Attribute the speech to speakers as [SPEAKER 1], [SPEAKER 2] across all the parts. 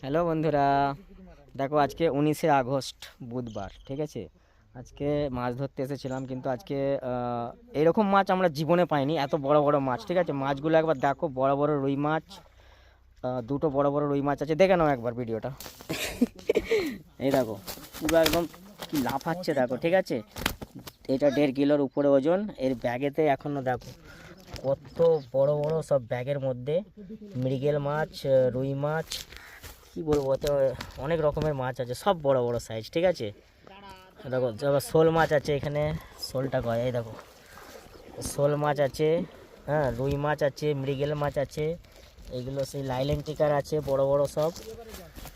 [SPEAKER 1] Hello বন্ধুরা, দেখো আজকে 19শে আগস্ট বুধবার, ঠিক আছে। আজকে মাছ ধরতে এসেছিলাম, কিন্তু আজকে এরকম মাছ আমরা জীবনে পাইনি, এত বড় বড় মাছ। ঠিক আছে, মাছগুলো একবার দেখো, বড় বড় রুই মাছ। দুটো বড় বড় রুই মাছ আছে, দেখে নাও একবার ভিডিওটা। এই দেখো, পুরো একদম কি লাফাচ্ছে দেখো, ঠিক আছে। এটা 1.5 কিলোর উপরে ওজন। এর ব্যাগেতে এখনও দেখো কত বড় বড় সব ব্যাগের মধ্যে মৃগেল মাছ, রুই মাছ, কি বলবো, তো অনেক রকমের মাছ আছে, সব বড় বড় সাইজ, ঠিক আছে। দেখো আবার শোল মাছ আছে এখানে, শোলটা কয়, এই দেখো শোল মাছ আছে, হ্যাঁ, রুই মাছ আছে, মৃগেল মাছ আছে, এগুলো সেই লাইলেন টিকার আছে, বড় বড় সব,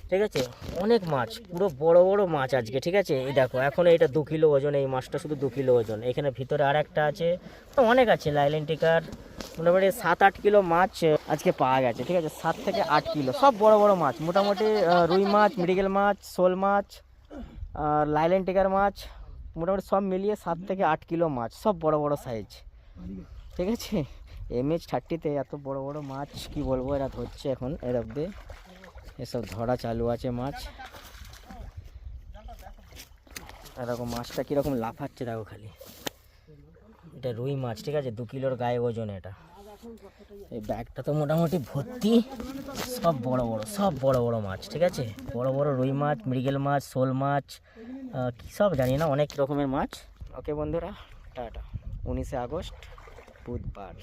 [SPEAKER 1] ঠিক আছে। অনেক মাছ, পুরো বড় বড় মাছ আজকে, ঠিক আছে। এই দেখো এখন এইটা 2 কিলো ওজন, এই মাছটা শুধু 2 কিলো ওজন। এখানে ভিতরে আর একটা আছে, অনেক আছে লাইলেন টিকার। মোটামুটি 7-8 কিলো মাছ আজকে পাওয়া গেছে, ঠিক আছে। 7 থেকে 8 কিলো, সব বড় বড় মাছ মোটামুটি। রুই মাছ, মৃগেল মাছ, শোল মাছ আর লাইলেন টিকার মাছ, মোটামুটি সব মিলিয়ে 7 থেকে 8 কিলো মাছ, সব বড় বড় সাইজ, ঠিক আছে। MH30-তে এত বড় বড় মাছ কি বলবো, এরা ধরছে এখন, এর অব্দি এসব ধরা চালু আছে মাছ। এরকম মাছটা কীরকম লাফাচ্ছে দেখো খালি। এটা রুই মাছ, ঠিক আছে, 2 কিলোর গায়ে ওজন এটা। এই ব্যাগটা তো মোটামুটি ভর্তি, সব বড় বড়, সব বড় বড় মাছ, ঠিক আছে। বড় বড় রুই মাছ, মৃগেল মাছ, শোল মাছ, কী সব জানি না, অনেক রকমের মাছ। ওকে বন্ধুরা, টাটা। 19শে আগস্ট বুধবার।